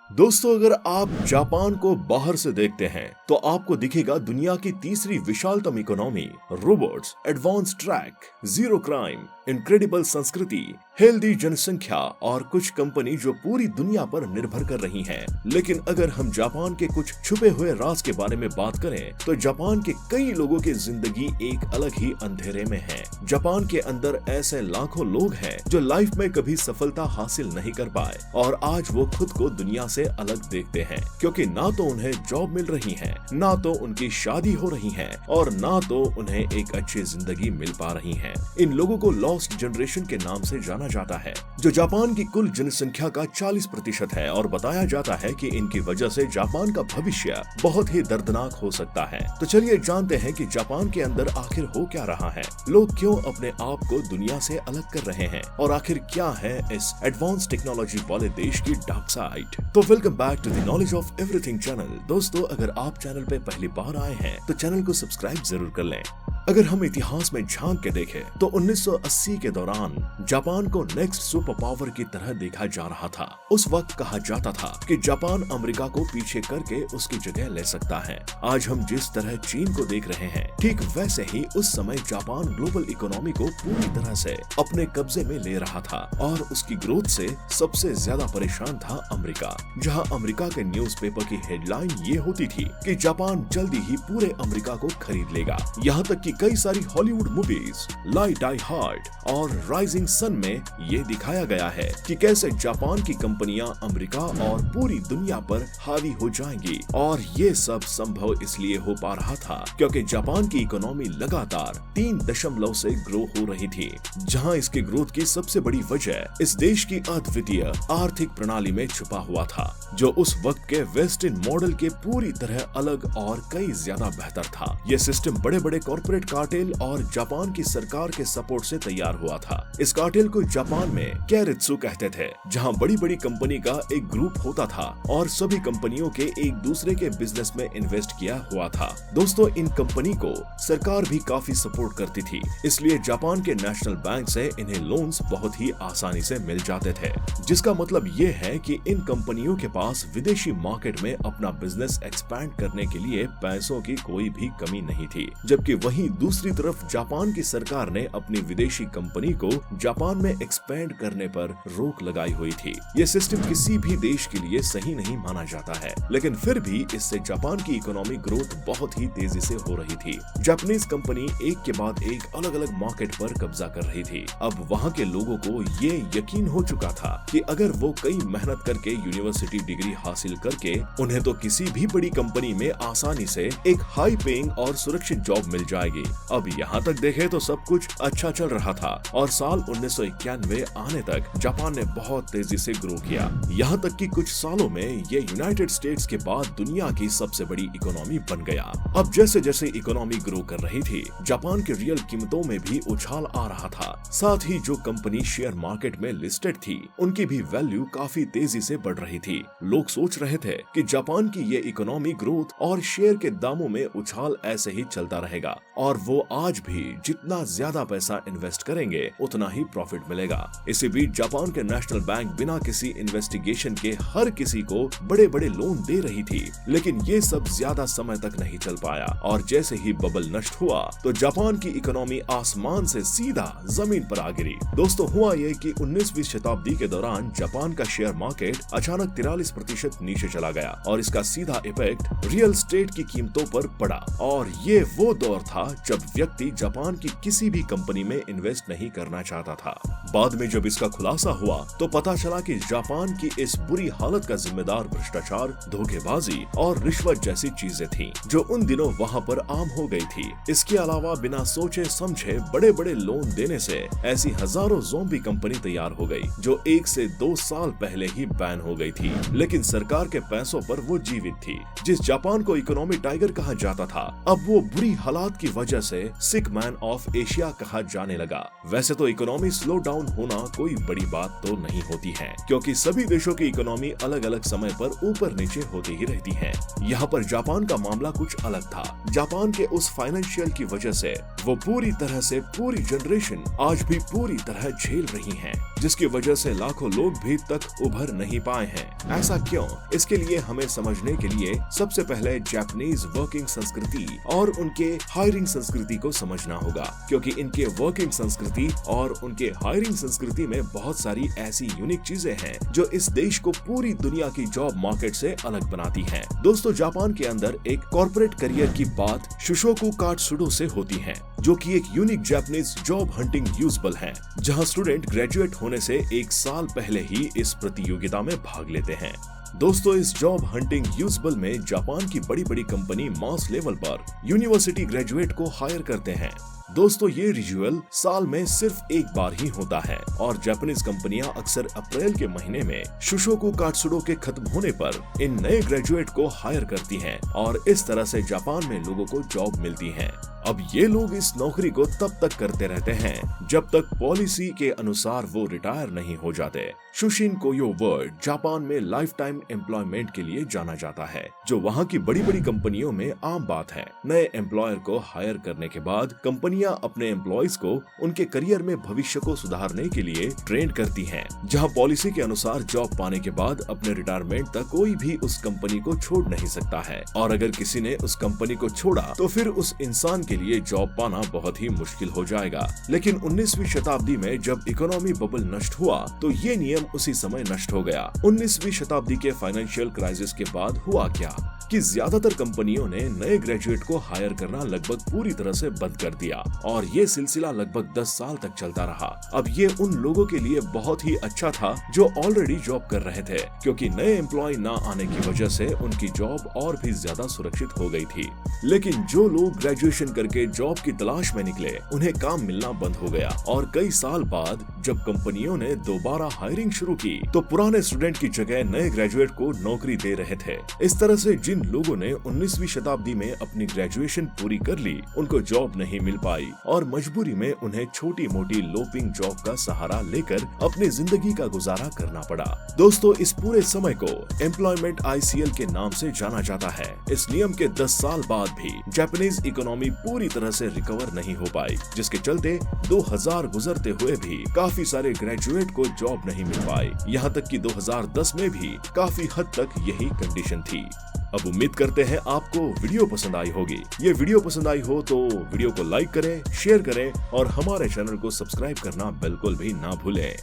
दोस्तों, अगर आप जापान को बाहर से देखते हैं तो आपको दिखेगा दुनिया की तीसरी विशालतम economy, robots, advance track, zero crime, incredible संस्कृति, हेल्दी जनसंख्या और कुछ कंपनी जो पूरी दुनिया पर निर्भर कर रही हैं। लेकिन अगर हम जापान के कुछ छुपे हुए राज के बारे में बात करें तो जापान के कई लोगों की जिंदगी एक अलग ही अंधेरे में है। जापान के अंदर ऐसे लाखों लोग हैं जो लाइफ में कभी सफलता हासिल नहीं कर पाए और आज वो खुद को दुनिया से अलग देखते हैं, क्योंकि ना तो उन्हें जॉब मिल रही है, ना तो उनकी शादी हो रही है और ना तो उन्हें एक अच्छी जिंदगी मिल पा रही है। इन लोगों को लॉस्ट जनरेशन के नाम से जाना जाता है, जो जापान की कुल जनसंख्या का 40% है और बताया जाता है कि इनकी वजह से जापान का भविष्य बहुत ही दर्दनाक हो सकता है। तो चलिए जानते हैं कि जापान के अंदर आखिर हो क्या रहा है, लोग क्यों अपने आप को दुनिया से अलग कर रहे हैं और आखिर क्या है इस एडवांस टेक्नोलॉजी वाले देश की डार्क साइड। तो welcome back to the knowledge of everything channel. दोस्तों, अगर आप चैनल पे पहली बार आए हैं तो चैनल को सब्सक्राइब जरूर कर लें। अगर हम इतिहास में झांक के देखें तो 1980 के दौरान जापान को नेक्स्ट सुपर पावर की तरह देखा जा रहा था। उस वक्त कहा जाता था कि जापान अमेरिका को पीछे करके उसकी जगह ले सकता है। आज हम जिस तरह चीन को देख रहे हैं, ठीक वैसे ही उस समय जापान ग्लोबल इकोनॉमी को पूरी तरह से अपने कब्जे में ले रहा था और उसकी ग्रोथ से सबसे ज्यादा परेशान था अमेरिका। जहां अमेरिका के न्यूज़पेपर की हेडलाइन ये होती थी कि जापान जल्दी ही पूरे अमेरिका को खरीद लेगा। यहाँ तक कि कई सारी Hollywood movies like die hard और राइजिंग सन में ये दिखाया गया है कि कैसे जापान की कंपनियां अमेरिका और पूरी दुनिया पर हावी हो जाएंगी। और ये सब संभव इसलिए हो पा रहा था क्योंकि जापान की इकोनॉमी लगातार 3 दशमलव से ग्रो हो रही थी, जहां इसके ग्रोथ की सबसे बड़ी वजह इस देश की अद्वितीय आर्थिक प्रणाली में छुपा हुआ था, जो उस वक्त के वेस्टर्न मॉडल के पूरी तरह अलग और कई ज्यादा बेहतर था। ये सिस्टम बड़े बड़े कॉर्पोरेट कार्टेल और जापान की सरकार के सपोर्ट से तैयार हुआ था। इस कार्टेल को जापान में कैरित्सु कहते थे, जहां बड़ी बड़ी कंपनी का एक ग्रुप होता था और सभी कंपनियों के एक दूसरे के बिजनेस में इन्वेस्ट किया हुआ था। दोस्तों, इन कंपनी को सरकार भी काफी सपोर्ट करती थी, इसलिए जापान के नेशनल बैंक से इन्हें लोन्स बहुत ही आसानी से मिल जाते थे, जिसका मतलब ये है कि इन कंपनियों के पास विदेशी मार्केट में अपना बिजनेस एक्सपैंड करने के लिए पैसों की कोई भी कमी नहीं थी। जबकि वहीं दूसरी तरफ जापान की सरकार ने अपनी विदेशी कंपनी को जापान में एक्सपेंड करने पर रोक लगाई हुई थी। ये सिस्टम किसी भी देश के लिए सही नहीं माना जाता है, लेकिन फिर भी इससे जापान की इकोनॉमी ग्रोथ बहुत ही तेजी से हो रही थी। जापानीज कंपनी एक के बाद एक अलग अलग मार्केट पर कब्जा कर रही थी। अब वहाँ के लोगों को ये यकीन हो चुका था कि अगर वो कई मेहनत करके यूनिवर्सिटी डिग्री हासिल करके उन्हें तो किसी भी बड़ी कंपनी में आसानी से एक हाई पेइंग और सुरक्षित जॉब मिल जाएगी। अब यहाँ तक देखे तो सब कुछ अच्छा चल रहा था और साल 1991 आने तक जापान ने बहुत तेजी से ग्रो किया। यहाँ तक कि कुछ सालों में ये यूनाइटेड स्टेट्स के बाद दुनिया की सबसे बड़ी इकोनॉमी बन गया। अब जैसे जैसे इकोनॉमी ग्रो कर रही थी, जापान की रियल कीमतों में भी उछाल आ रहा था। साथ ही जो कंपनी शेयर मार्केट में लिस्टेड थी, उनकी भी वैल्यू काफी तेजी से बढ़ रही थी। लोग सोच रहे थे कि जापान की ये इकोनॉमी ग्रोथ और शेयर के दामों में उछाल ऐसे ही चलता रहेगा और वो आज भी जितना ज्यादा पैसा इन्वेस्ट करेंगे उतना ही प्रॉफिट मिलेगा। इसी बीच जापान के नेशनल बैंक बिना किसी इन्वेस्टिगेशन के हर किसी को बड़े बड़े लोन दे रही थी, लेकिन ये सब ज्यादा समय तक नहीं चल पाया और जैसे ही बबल नष्ट हुआ तो जापान की इकोनॉमी आसमान से सीधा जमीन पर आ गिरी। दोस्तों, हुआ ये कि 19वीं शताब्दी के दौरान जापान का शेयर मार्केट अचानक 43% नीचे चला गया और इसका सीधा इफेक्ट रियल एस्टेट की कीमतों पर पड़ा। और ये वो दौर था जब व्यक्ति जापान की किसी भी कंपनी में इन्वेस्ट नहीं करना चाहता था। बाद में जब इसका खुलासा हुआ तो पता चला कि जापान की इस बुरी हालत का जिम्मेदार भ्रष्टाचार, धोखेबाजी और रिश्वत जैसी चीजें थीं, जो उन दिनों वहां पर आम हो गई थी। इसके अलावा बिना सोचे समझे बड़े बड़े लोन देने से ऐसी हजारों ज़ॉम्बी कंपनी तैयार हो गई, जो 1 से 2 साल पहले ही बैन हो गई थी, लेकिन सरकार के पैसों पर वो जीवित थी। जिस जापान को इकोनॉमी टाइगर कहा जाता था, अब वो बुरी हालात की वजह से सिक मैन ऑफ एशिया कहा जाने लगा। वैसे तो इकोनॉमी स्लो डाउन होना कोई बड़ी बात तो नहीं होती है, क्योंकि सभी देशों की इकोनॉमी अलग अलग समय पर ऊपर नीचे होती ही रहती है। यहाँ पर जापान का मामला कुछ अलग था। जापान के उस फाइनेंशियल की वजह से वो पूरी तरह से पूरी जनरेशन आज भी पूरी तरह झेल रही है, जिसकी वजह से लाखों लोग भी तक उभर नहीं पाए हैं। ऐसा क्यों? इसके लिए हमें समझने के लिए सबसे पहले जापानीज वर्किंग संस्कृति और उनके हायरिंग संस्कृति को समझना होगा, क्योंकि इनके वर्किंग संस्कृति और उनके हायरिंग संस्कृति में बहुत सारी ऐसी यूनिक चीजें हैं जो इस देश को पूरी दुनिया की जॉब मार्केट से अलग बनाती हैं। दोस्तों, जापान के अंदर एक कॉर्पोरेट करियर की बात शुशोकु कात्सुडो से होती है, जो कि एक unique Japanese job hunting usable है, जहां स्टूडेंट ग्रेजुएट होने से 1 साल पहले ही इस प्रतियोगिता में भाग लेते हैं। दोस्तों, इस जॉब हंटिंग यूजबल में जापान की बड़ी बड़ी कंपनी मास लेवल पर यूनिवर्सिटी ग्रेजुएट को हायर करते हैं। दोस्तों, ये रिचुअल साल में सिर्फ एक बार ही होता है और जापानीज कंपनियां अक्सर अप्रैल के महीने में शुशोकु कात्सुडो के खत्म होने पर इन नए ग्रेजुएट को हायर करती हैं और इस तरह से जापान में लोगों को जॉब मिलती है। अब ये लोग इस नौकरी को तब तक करते रहते हैं जब तक पॉलिसी के अनुसार वो रिटायर नहीं हो जाते। शुशिन कोयो वर्ड जापान में लाइफ टाइम एम्प्लॉयमेंट के लिए जाना जाता है, जो वहाँ की बड़ी बड़ी कंपनियों में आम बात है। नए एम्प्लॉयर को हायर करने के बाद कंपनियां अपने एम्प्लॉयज को उनके करियर में भविष्य को सुधारने के लिए ट्रेन करती हैं, जहां पॉलिसी के अनुसार जॉब पाने के बाद अपने रिटायरमेंट तक कोई भी उस कंपनी को छोड़ नहीं सकता है, और अगर किसी ने उस कंपनी को छोड़ा तो फिर उस इंसान के लिए जॉब पाना बहुत ही मुश्किल हो जाएगा। लेकिन 19वीं शताब्दी में जब इकोनॉमी बबल नष्ट हुआ तो ये नियम उसी समय नष्ट हो गया। 19वीं शताब्दी के फाइनेंशियल क्राइसिस के बाद हुआ क्या कि ज्यादातर कंपनियों ने नए ग्रेजुएट को हायर करना लगभग पूरी तरह से बंद कर दिया और ये सिलसिला लगभग 10 साल तक चलता रहा। अब ये उन लोगों के लिए बहुत ही अच्छा था जो ऑलरेडी जॉब कर रहे थे, क्योंकि नए एम्प्लॉय ना आने की वजह से उनकी जॉब और भी ज्यादा सुरक्षित हो गई थी। लेकिन जो लोग ग्रेजुएशन करके जॉब की तलाश में निकले, उन्हें काम मिलना बंद हो गया और कई साल बाद जब कंपनियों ने दोबारा हायरिंग शुरू की तो पुराने स्टूडेंट की जगह नए ग्रेजुएट को नौकरी दे रहे थे। इस तरह से जिन लोगों ने 19वीं शताब्दी में अपनी ग्रेजुएशन पूरी कर ली, उनको जॉब नहीं मिल पाई और मजबूरी में उन्हें छोटी मोटी लोपिंग जॉब का सहारा लेकर अपनी जिंदगी का गुजारा करना पड़ा। दोस्तों, इस पूरे समय को एम्प्लॉयमेंट ICL के नाम से जाना जाता है। इस नियम के 10 साल बाद भी जापानीज इकोनॉमी पूरी तरह से रिकवर नहीं हो पाई, जिसके चलते 2000 गुजरते हुए भी काफी सारे ग्रेजुएट को जॉब नहीं मिल पाई। यहाँ तक कि 2010 में भी काफी हद तक यही कंडीशन थी। अब उम्मीद करते हैं आपको वीडियो पसंद आई होगी। ये वीडियो पसंद आई हो तो वीडियो को लाइक करें, शेयर करें और हमारे चैनल को सब्सक्राइब करना बिल्कुल भी ना भूलें।